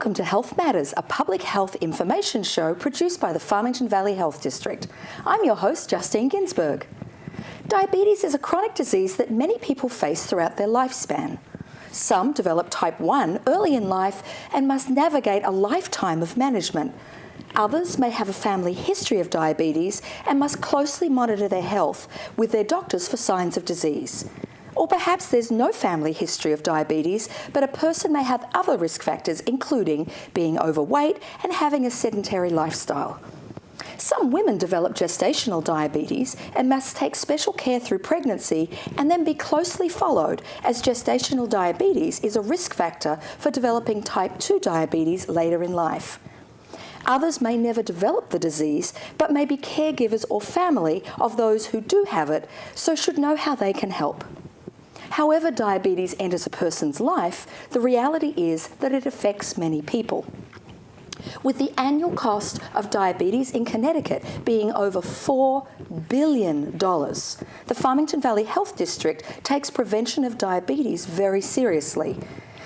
Welcome to Health Matters, a public health information show produced by the Farmington Valley Health District. I'm your host, Justine Ginsberg. Diabetes is a chronic disease that many people face throughout their lifespan. Some develop type 1 early in life and must navigate a lifetime of management. Others may have a family history of diabetes and must closely monitor their health with their doctors for signs of disease. Or perhaps there's no family history of diabetes, but a person may have other risk factors, including being overweight and having a sedentary lifestyle. Some women develop gestational diabetes and must take special care through pregnancy and then be closely followed, as gestational diabetes is a risk factor for developing type 2 diabetes later in life. Others may never develop the disease, but may be caregivers or family of those who do have it, so should know how they can help. However diabetes enters a person's life, the reality is that it affects many people. With the annual cost of diabetes in Connecticut being over $4 billion, the Farmington Valley Health District takes prevention of diabetes very seriously.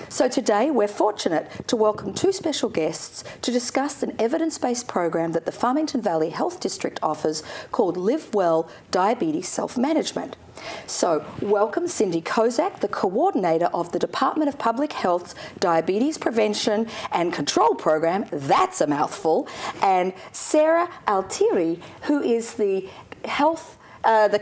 So today we're fortunate to welcome two special guests to discuss an evidence-based program that the Farmington Valley Health District offers called Live Well Diabetes Self-Management. So welcome Cindy Kozak, the coordinator of the Department of Public Health's Diabetes Prevention and Control Program, that's a mouthful, and Sarah Altieri, who is the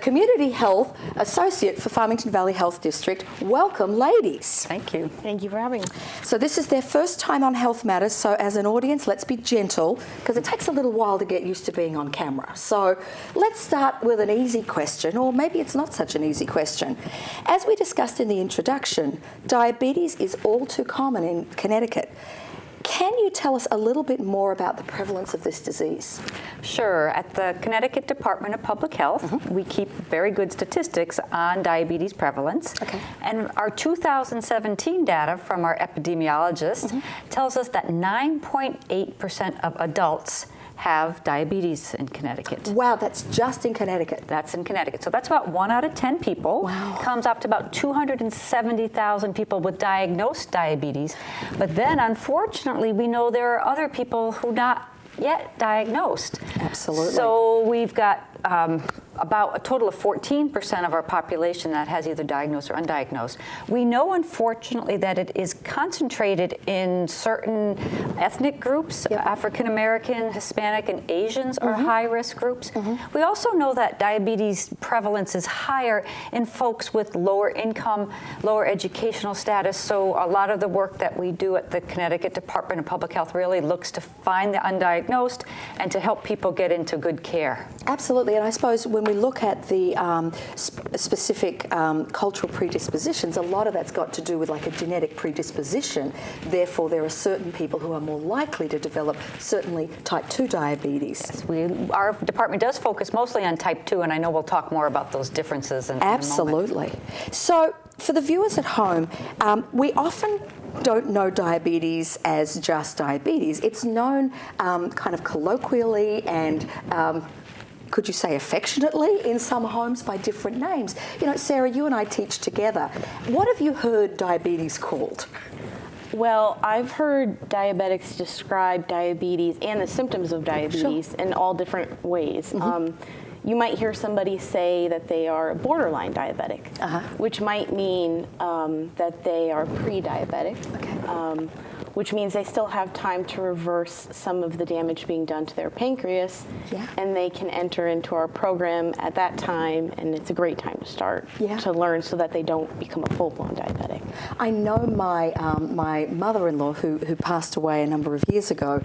Community Health Associate for Farmington Valley Health District. Welcome, ladies. Thank you. Thank you for having me. So this is their first time on Health Matters, so as an audience, let's be gentle, because it takes a little while to get used to being on camera. So let's start with an easy question, or maybe it's not such an easy question. As we discussed in the introduction, diabetes is all too common in Connecticut. Can you tell us a little bit more about the prevalence of this disease? Sure. At the Connecticut Department of Public Health, we keep very good statistics on diabetes prevalence. Okay. And our 2017 data from our epidemiologist tells us that 9.8% of adults have diabetes in Connecticut. Wow, that's just in Connecticut. That's in Connecticut. So that's about 1 out of 10 people. Wow. Comes up to about 270,000 people with diagnosed diabetes. But then, unfortunately, we know there are other people who not yet diagnosed. Absolutely. So we've got about a total of 14% of our population that has either diagnosed or undiagnosed. We know, unfortunately, that it is concentrated in certain ethnic groups. Yep. African American, Hispanic, and Asians are high-risk groups. We also know that diabetes prevalence is higher in folks with lower income, lower educational status. So a lot of the work that we do at the Connecticut Department of Public Health really looks to find the undiagnosed and to help people get into good care. Absolutely, and I suppose when we look at the specific cultural predispositions, a lot of that's got to do with like a genetic predisposition. Therefore, there are certain people who are more likely to develop certainly type 2 diabetes. Yes, our department does focus mostly on type 2, and I know we'll talk more about those differences in a moment. Absolutely. So for the viewers at home, we often don't know diabetes as just diabetes. It's known kind of colloquially and could you say affectionately in some homes by different names. You know, Sarah, you and I teach together. What have you heard diabetes called? Well, I've heard diabetics describe diabetes and the symptoms of diabetes in all different ways. You might hear somebody say that they are borderline diabetic, which might mean that they are pre-diabetic, which means they still have time to reverse some of the damage being done to their pancreas, and they can enter into our program at that time, and it's a great time to start to learn so that they don't become a full-blown diabetic. I know my my mother-in-law, who passed away a number of years ago,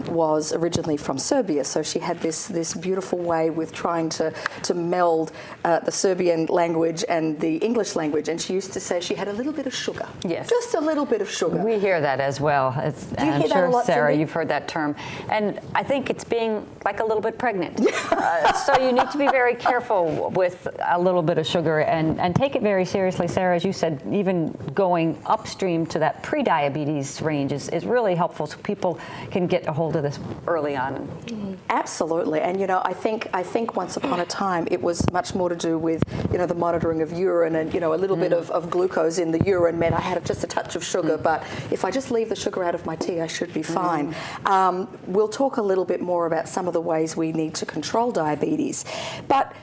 was originally from Serbia, so she had this beautiful way with trying to meld the Serbian language and the English language, and she used to say she had a little bit of sugar. Yes. Just a little bit of sugar. We hear that as well. Do you hear that a lot, Sarah, Cindy? you've heard that term. And I think it's being like a little bit pregnant. So you need to be very careful with a little bit of sugar and take it very seriously. Sarah, as you said, even going upstream to that pre-diabetes range is really helpful, so people can get a hold of this early on. Absolutely, and I think once upon a time it was much more to do with the monitoring of urine, and a little bit of glucose in the urine meant I had just a touch of sugar, but if I just leave the sugar out of my tea, I should be fine. We'll talk a little bit more about some of the ways we need to control diabetes, but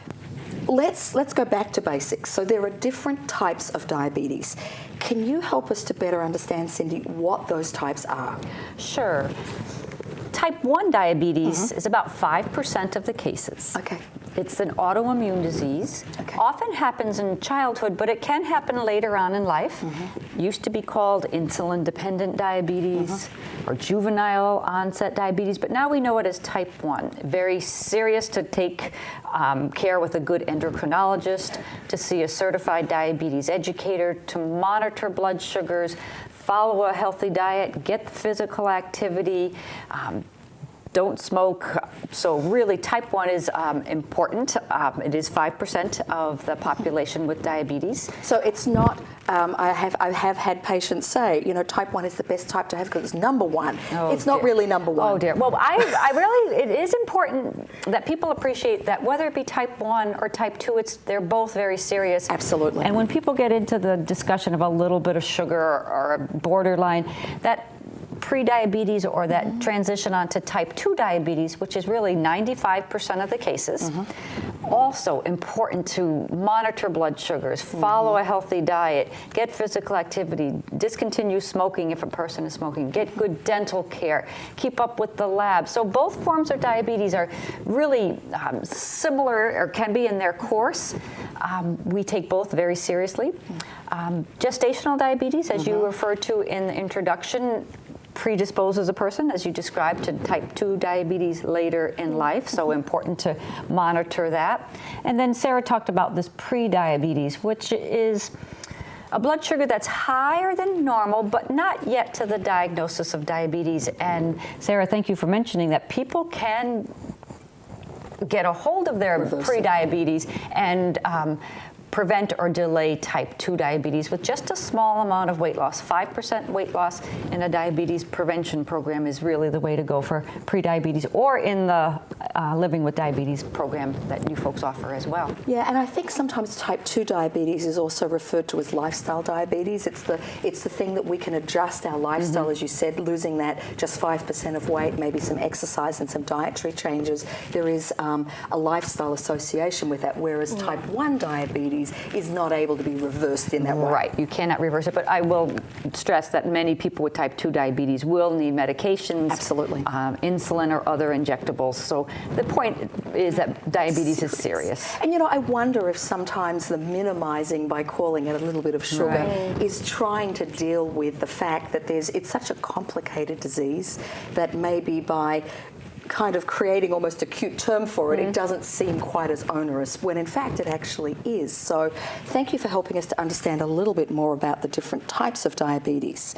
let's go back to basics. So there are different types of diabetes. Can you help us to better understand, Cindy, what those types are? Sure. Type 1 diabetes is about 5% of the cases. Okay. It's an autoimmune disease. Okay. Often happens in childhood, but it can happen later on in life. Used to be called insulin-dependent diabetes or juvenile onset diabetes, but now we know it as type 1. Very serious, to take care with a good endocrinologist, to see a certified diabetes educator, to monitor blood sugars, follow a healthy diet, get physical activity, don't smoke. So really, type 1 is important. It is 5% of the population with diabetes. So it's not, I have had patients say, type 1 is the best type to have because it's number one. Oh, it's not really number one. Oh dear. Well, I really, it is important that people appreciate that whether it be type 1 or type 2, they're both very serious. Absolutely. And when people get into the discussion of a little bit of sugar or a borderline, that pre-diabetes or that transition onto type 2 diabetes, which is really 95% of the cases. Also important to monitor blood sugars, follow a healthy diet, get physical activity, discontinue smoking if a person is smoking, get good dental care, keep up with the lab. So both forms of diabetes are really similar, or can be, in their course. We take both very seriously. Gestational diabetes, as you referred to in the introduction, predisposes a person, as you described, to type 2 diabetes later in life, so important to monitor that. And then Sarah talked about this pre-diabetes, which is a blood sugar that's higher than normal, but not yet to the diagnosis of diabetes. And Sarah, thank you for mentioning that people can get a hold of their pre-diabetes and prevent or delay type 2 diabetes with just a small amount of weight loss. 5% weight loss in a diabetes prevention program is really the way to go for pre-diabetes, or in the Living with Diabetes program that you folks offer as well. Yeah, and I think sometimes type 2 diabetes is also referred to as lifestyle diabetes. It's the thing that we can adjust our lifestyle, as you said, losing that just 5% of weight, maybe some exercise and some dietary changes. There is a lifestyle association with that, whereas type 1 diabetes is not able to be reversed in that way. Right, you cannot reverse it, but I will stress that many people with type 2 diabetes will need medications. Absolutely. Insulin or other injectables. So the point is that diabetes is serious. And I wonder if sometimes the minimizing by calling it a little bit of sugar is trying to deal with the fact that it's such a complicated disease that maybe by kind of creating almost a cute term for it, it doesn't seem quite as onerous, when in fact it actually is. So thank you for helping us to understand a little bit more about the different types of diabetes.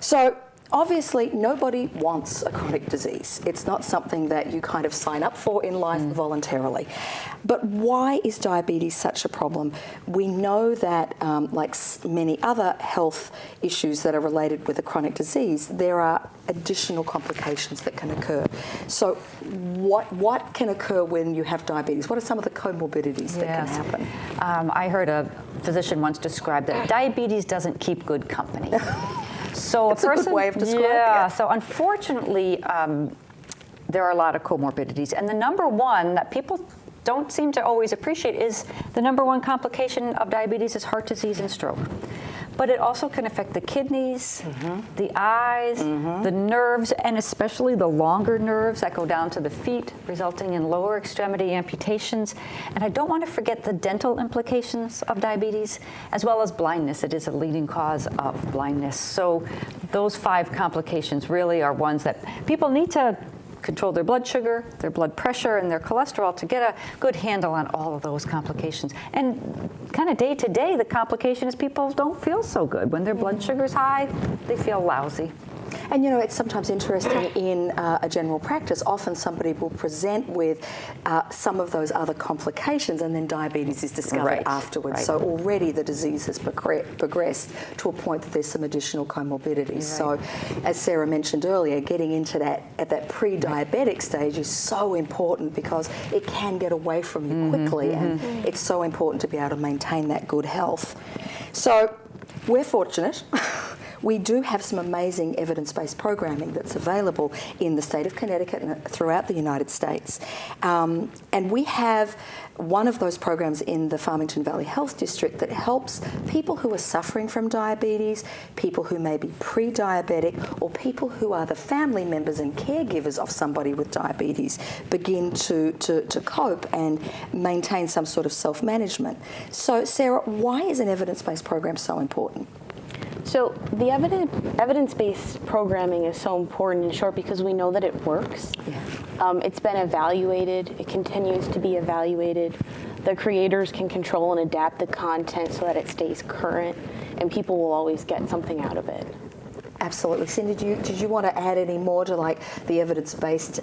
So obviously, nobody wants a chronic disease. It's not something that you kind of sign up for in life voluntarily. But why is diabetes such a problem? We know that, like many other health issues that are related with a chronic disease, there are additional complications that can occur. So what can occur when you have diabetes? What are some of the comorbidities that can happen? I heard a physician once describe that diabetes doesn't keep good company. So It's a good way of describing it. So unfortunately, there are a lot of comorbidities. And the number one that people don't seem to always appreciate is the number one complication of diabetes is heart disease and stroke. But it also can affect the kidneys, the eyes, the nerves, and especially the longer nerves that go down to the feet, resulting in lower extremity amputations. And I don't want to forget the dental implications of diabetes, as well as blindness. It is a leading cause of blindness. So those 5 complications really are ones that people need to control their blood sugar, their blood pressure, and their cholesterol to get a good handle on all of those complications. And kind of day to day, the complication is people don't feel so good. When their blood sugar's high, they feel lousy. And you know, it's sometimes interesting in a general practice, often somebody will present with some of those other complications and then diabetes is discovered afterwards. Right. So already the disease has progressed to a point that there's some additional comorbidities. So as Sarah mentioned earlier, getting into that at that pre-diabetic stage is so important because it can get away from you quickly, and it's so important to be able to maintain that good health. So we're fortunate. We do have some amazing evidence-based programming that's available in the state of Connecticut and throughout the United States. And we have one of those programs in the Farmington Valley Health District that helps people who are suffering from diabetes, people who may be pre-diabetic, or people who are the family members and caregivers of somebody with diabetes begin to cope and maintain some sort of self-management. So, Sarah, why is an evidence-based program so important? So the evidence-based programming is so important, in short, because we know that it works. It's been evaluated. It continues to be evaluated. The creators can control and adapt the content so that it stays current, and people will always get something out of it. Absolutely. Cindy, did you want to add any more to like the evidence-based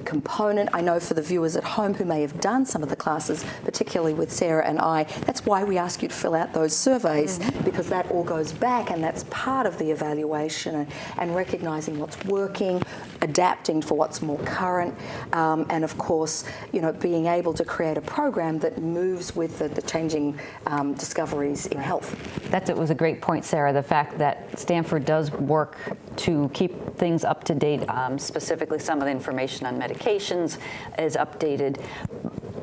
component? I know for the viewers at home who may have done some of the classes, particularly with Sarah and I, that's why we ask you to fill out those surveys, because that all goes back and that's part of the evaluation and recognising what's working, adapting for what's more current, and of course, you know, being able to create a program that moves with the changing discoveries in health. That was a great point, Sarah, the fact that Stanford does work to keep things up to date, specifically some of the information on medications is updated.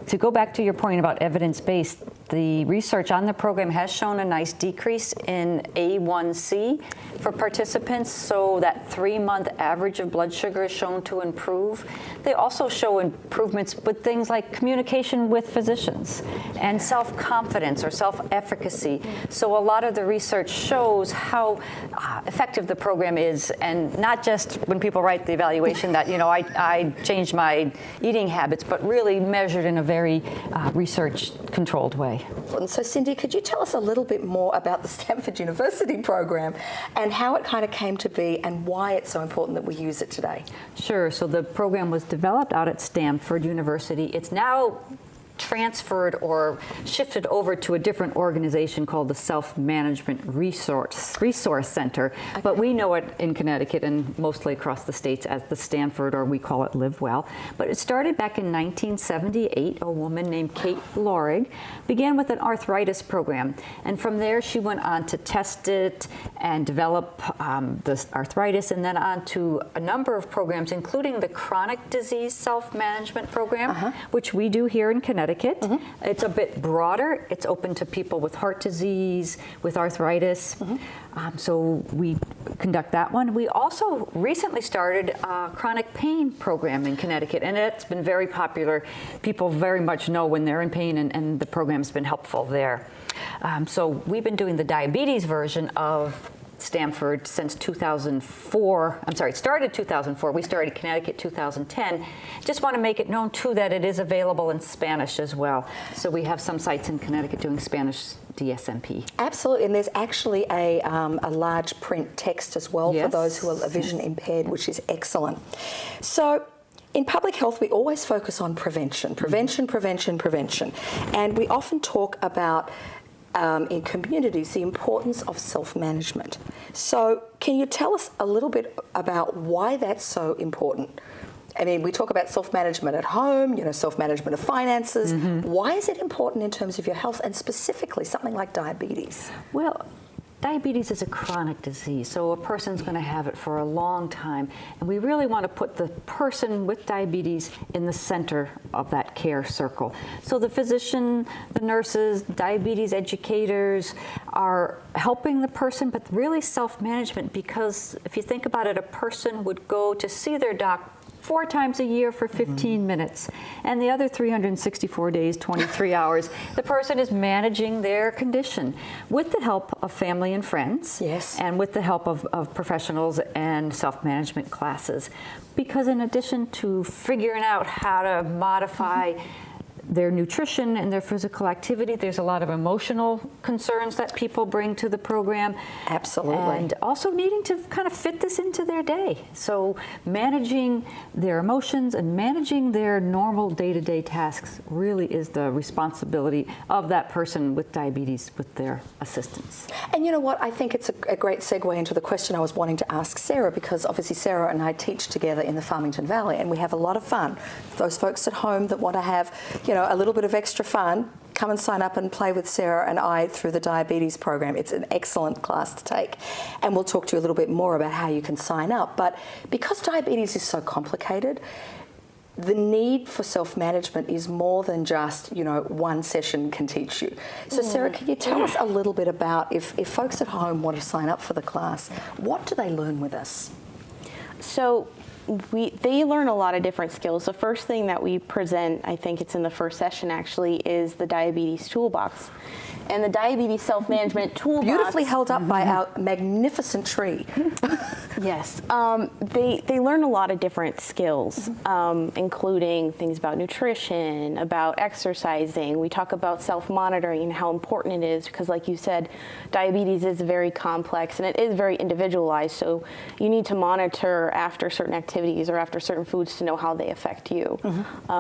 To go back to your point about evidence-based, the research on the program has shown a nice decrease in A1C for participants, so that 3-month average of blood sugar is shown to improve. They also show improvements with things like communication with physicians and self-confidence or self-efficacy. So a lot of the research shows how effective the program is, and not just when people write the evaluation that, you know, I changed my eating habits, but really measured in a very research-controlled way. And so, Cindy, could you tell us a little bit more about the Stanford University program and how it kind of came to be and why it's so important that we use it today? Sure. So the program was developed out at Stanford University. It's now transferred or shifted over to a different organization called the Self-Management Resource Center, but we know it in Connecticut and mostly across the states as the Stanford, or we call it Live Well. But it started back in 1978. A woman named Kate Lorig began with an arthritis program, and from there she went on to test it and develop the arthritis, and then on to a number of programs, including the chronic disease self-management program, which we do here in Connecticut. It's a bit broader. It's open to people with heart disease, with arthritis. So we conduct that one. We also recently started a chronic pain program in Connecticut, and it's been very popular. People very much know when they're in pain, and the program's been helpful there. So we've been doing the diabetes version of Stanford since 2004. I'm sorry, it started 2004. We started Connecticut 2010. Just want to make it known, too, that it is available in Spanish as well. So we have some sites in Connecticut doing Spanish DSMP. Absolutely, and there's actually a large print text as well for those who are vision impaired, which is excellent. So, in public health, we always focus on prevention. And we often talk about in communities, the importance of self-management. So can you tell us a little bit about why that's so important? I mean, we talk about self-management at home, you know, self-management of finances. Why is it important in terms of your health, and specifically something like diabetes? Well, diabetes is a chronic disease, so a person's going to have it for a long time, and we really want to put the person with diabetes in the center of that care circle. So the physician, the nurses, diabetes educators are helping the person, but really self-management, because if you think about it, a person would go to see their doctor 4 times a year for 15 minutes. And the other 364 days, 23 hours, the person is managing their condition with the help of family and friends. And with the help of professionals and self-management classes. Because in addition to figuring out how to modify their nutrition and their physical activity. There's a lot of emotional concerns that people bring to the program. Absolutely. And also needing to kind of fit this into their day. So managing their emotions and managing their normal day-to-day tasks really is the responsibility of that person with diabetes with their assistance. And you know what? I think it's a great segue into the question I was wanting to ask Sarah, because obviously Sarah and I teach together in the Farmington Valley, and we have a lot of fun. Those folks at home that want to have, a little bit of extra fun, come and sign up and play with Sarah and I through the diabetes program. It's an excellent class to take. And we'll talk to you a little bit more about how you can sign up. But because diabetes is so complicated, the need for self-management is more than just, one session can teach you. So Sarah, can you tell us a little bit about if folks at home want to sign up for the class, what do they learn with us? So they learn a lot of different skills. The first thing that we present, I think it's in the first session actually, is the diabetes toolbox. And the diabetes self-management toolbox. Beautifully held up by our magnificent tree. Yes. They learn a lot of different skills, including things about nutrition, about exercising. We talk about self-monitoring and how important it is because, like you said, diabetes is very complex and it is very individualized. So you need to monitor after certain activities or after certain foods to know how they affect you.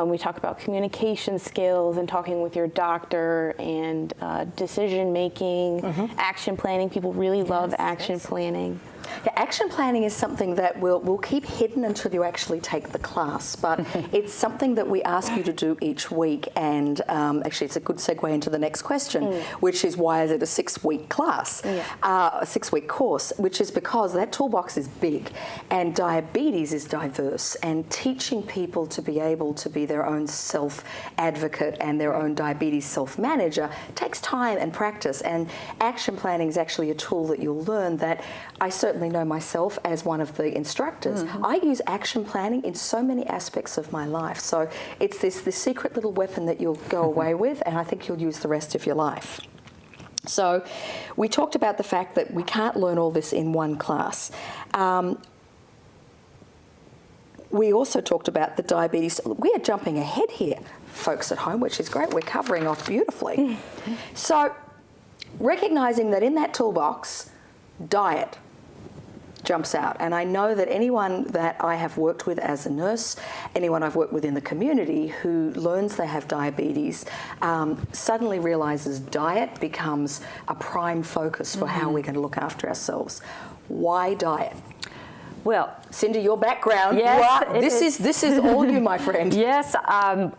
We talk about communication skills and talking with your doctor and decision making, action planning. People really love action planning. Yeah, action planning is something that we'll keep hidden until you actually take the class, but it's something that we ask you to do each week, and actually it's a good segue into the next question, which is why is it a 6-week class, a 6-week course, which is because that toolbox is big and diabetes is diverse, and teaching people to be able to be their own self-advocate and their own diabetes self-manager takes time and practice, and action planning is actually a tool that you'll learn that I certainly know myself as one of the instructors. I use action planning in so many aspects of my life. So it's this secret little weapon that you'll go away with, and I think you'll use the rest of your life. So we talked about the fact that we can't learn all this in one class. We also talked about the diabetes. We are jumping ahead here, folks at home, which is great. We're covering off beautifully. So recognizing that in that toolbox, diet jumps out. And I know that anyone that I have worked with as a nurse, anyone I've worked with in the community who learns they have diabetes, suddenly realizes diet becomes a prime focus for how we're going to look after ourselves. Why diet? Well, Cindy, your background, yes, this is all you, my friend. Yes,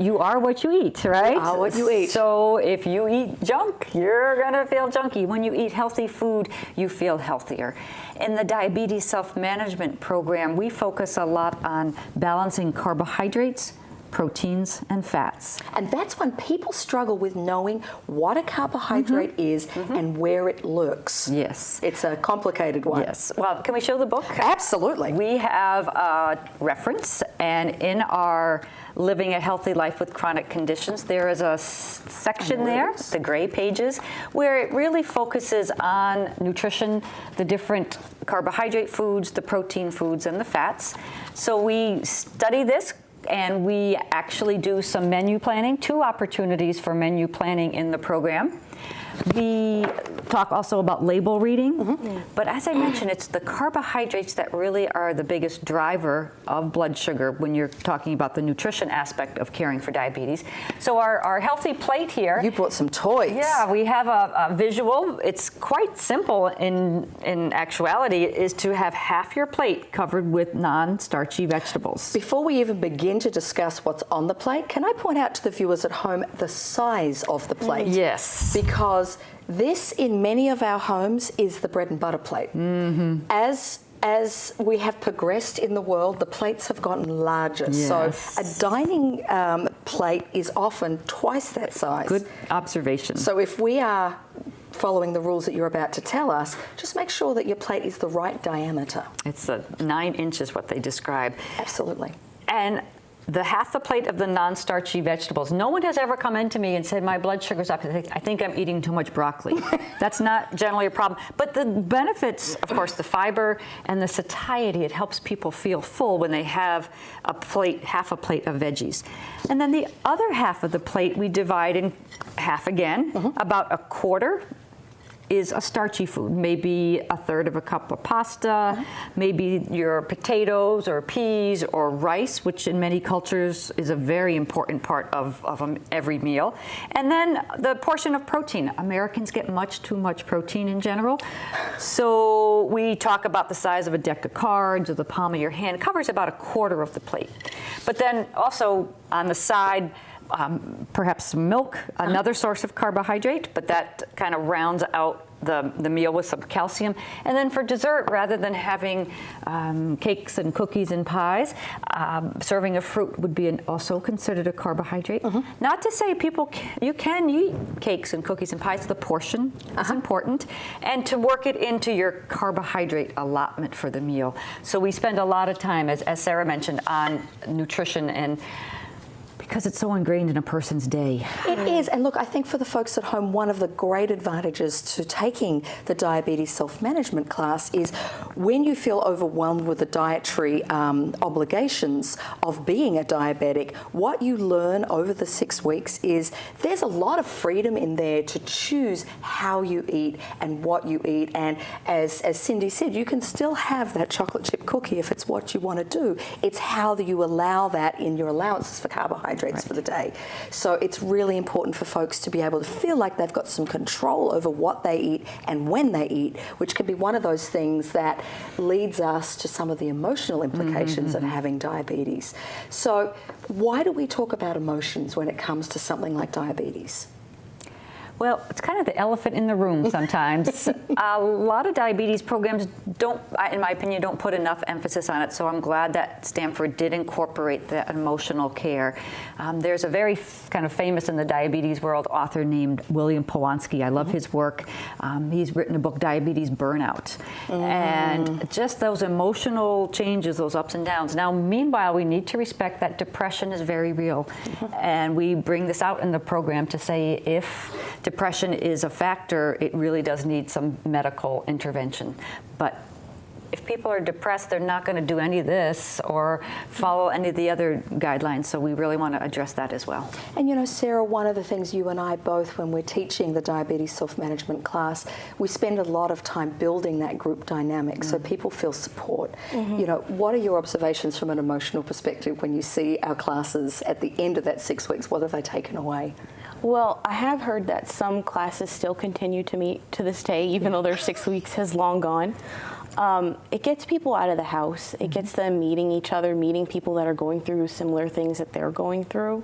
you are what you eat, right? You are what you eat. So if you eat junk, you're going to feel junky. When you eat healthy food, you feel healthier. In the diabetes self-management program, we focus a lot on balancing carbohydrates, proteins, and fats. And that's when people struggle with knowing what a carbohydrate is and where it lurks. Yes. It's a complicated one. Yes. Well, can we show the book? Absolutely. We have a reference, and in our Living a Healthy Life with Chronic Conditions, there is a section there, the gray pages, where it really focuses on nutrition, the different carbohydrate foods, the protein foods, and the fats. So we study this, and we actually do some menu planning, 2 opportunities for menu planning in the program. We talk also about label reading, but as I mentioned, it's the carbohydrates that really are the biggest driver of blood sugar when you're talking about the nutrition aspect of caring for diabetes. So our healthy plate here. You brought some toys. Yeah, we have a visual. It's quite simple in actuality, is to have half your plate covered with non-starchy vegetables. Before we even begin to discuss what's on the plate, can I point out to the viewers at home the size of the plate? Yes. Because this, in many of our homes, is the bread and butter plate. As we have progressed in the world, the plates have gotten larger. Yes. So a dining plate is often twice that size. Good observation. So if we are following the rules that you're about to tell us, just make sure that your plate is the right diameter. It's 9 inches what they describe. Absolutely. And the half the plate of the non-starchy vegetables. No one has ever come into me and said, my blood sugar's up. I think I'm eating too much broccoli. That's not generally a problem. But the benefits, of course, the fiber and the satiety, it helps people feel full when they have a plate, half a plate of veggies. And then the other half of the plate, we divide in half again. About a quarter is a starchy food, maybe a third of a cup of pasta, maybe your potatoes or peas or rice, which in many cultures is a very important part of every meal. And then the portion of protein. Americans get much too much protein in general. So we talk about the size of a deck of cards or the palm of your hand. It covers about a quarter of the plate. But then also on the side, perhaps some milk, another source of carbohydrate, but that kind of rounds out the meal with some calcium. And then for dessert, rather than having cakes and cookies and pies, serving a fruit would be also considered a carbohydrate. Not to say you can eat cakes and cookies and pies, the portion is important, and to work it into your carbohydrate allotment for the meal. So we spend a lot of time, as Sarah mentioned, on nutrition, and because it's so ingrained in a person's day. It is, and look, I think for the folks at home, one of the great advantages to taking the diabetes self-management class is when you feel overwhelmed with the dietary obligations of being a diabetic, what you learn over the 6 weeks is there's a lot of freedom in there to choose how you eat and what you eat. And as Cindy said, you can still have that chocolate chip cookie if it's what you want to do. It's how you allow that in your allowances for carbohydrates for the day. So it's really important for folks to be able to feel like they've got some control over what they eat and when they eat, which can be one of those things that leads us to some of the emotional implications of having diabetes. So why do we talk about emotions when it comes to something like diabetes? Well, it's kind of the elephant in the room sometimes. A lot of diabetes programs don't, in my opinion, don't put enough emphasis on it, so I'm glad that Stanford did incorporate the emotional care. There's a very kind of famous in the diabetes world author named William Polanski. I love his work. He's written a book, Diabetes Burnout. And just those emotional changes, those ups and downs. Now, meanwhile, we need to respect that depression is very real. And we bring this out in the program to say if depression is a factor, it really does need some medical intervention. But if people are depressed, they're not going to do any of this or follow any of the other guidelines, so we really want to address that as well. And you know, Sarah, one of the things you and I both, when we're teaching the diabetes self-management class, we spend a lot of time building that group dynamic so people feel support. You know, what are your observations from an emotional perspective when you see our classes at the end of that 6 weeks? What have they taken away? Well, I have heard that some classes still continue to meet to this day, even though their 6 weeks has long gone. It gets people out of the house. It gets them meeting each other, meeting people that are going through similar things that they're going through.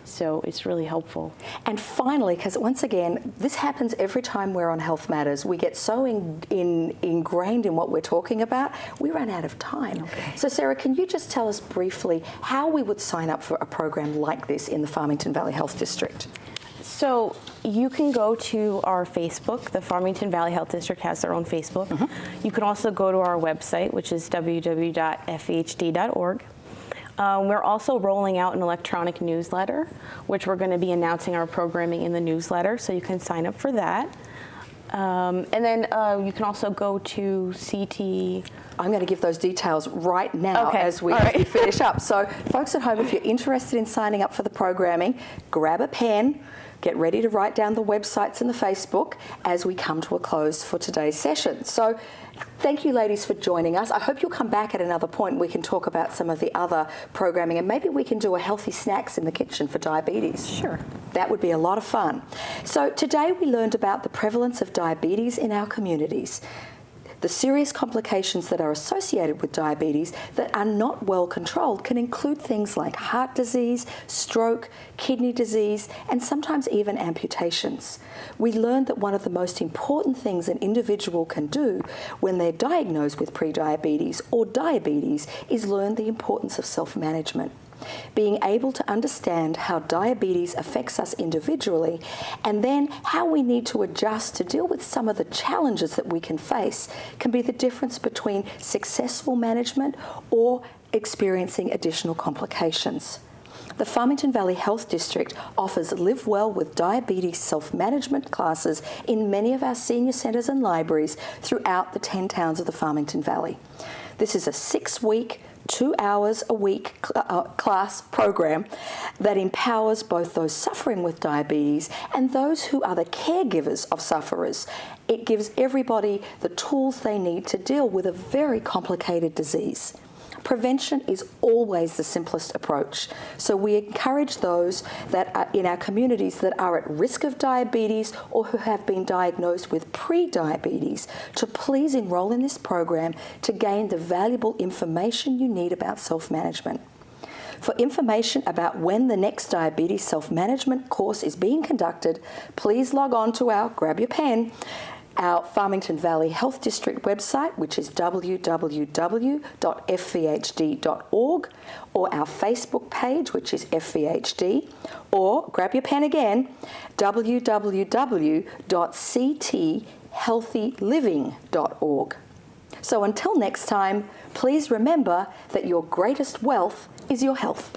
So it's really helpful. And finally, because once again, this happens every time we're on Health Matters, we get so ingrained in what we're talking about, we run out of time. So Sarah, can you just tell us briefly how we would sign up for a program like this in the Farmington Valley Health District? So you can go to our Facebook. The Farmington Valley Health District has their own Facebook. You can also go to our website, which is www.fhd.org. We're also rolling out an electronic newsletter, which we're going to be announcing our programming in the newsletter, so you can sign up for that. And then you can also go to CT. I'm going to give those details right now as we finish up. So folks at home, if you're interested in signing up for the programming, grab a pen, get ready to write down the websites and the Facebook as we come to a close for today's session. So thank you, ladies, for joining us. I hope you'll come back at another point. We can talk about some of the other programming, and maybe we can do a healthy snacks in the kitchen for diabetes. Sure. That would be a lot of fun. So today we learned about the prevalence of diabetes in our communities, the serious complications that are associated with diabetes that are not well controlled can include things like heart disease, stroke, kidney disease, and sometimes even amputations. We learned that one of the most important things an individual can do when they're diagnosed with prediabetes or diabetes is learn the importance of self-management. Being able to understand how diabetes affects us individually and then how we need to adjust to deal with some of the challenges that we can face can be the difference between successful management or experiencing additional complications. The Farmington Valley Health District offers Live Well with Diabetes self-management classes in many of our senior centres and libraries throughout the 10 towns of the Farmington Valley. This is a 6-week, 2 hours a week class program that empowers both those suffering with diabetes and those who are the caregivers of sufferers. It gives everybody the tools they need to deal with a very complicated disease. Prevention is always the simplest approach. So we encourage those that are in our communities that are at risk of diabetes or who have been diagnosed with pre-diabetes to please enroll in this program to gain the valuable information you need about self-management. For information about when the next diabetes self-management course is being conducted, please log on to grab your pen, our Farmington Valley Health District website, which is www.fvhd.org, or our Facebook page, which is FVHD, or grab your pen again, www.cthealthyliving.org. So until next time, please remember that your greatest wealth is your health.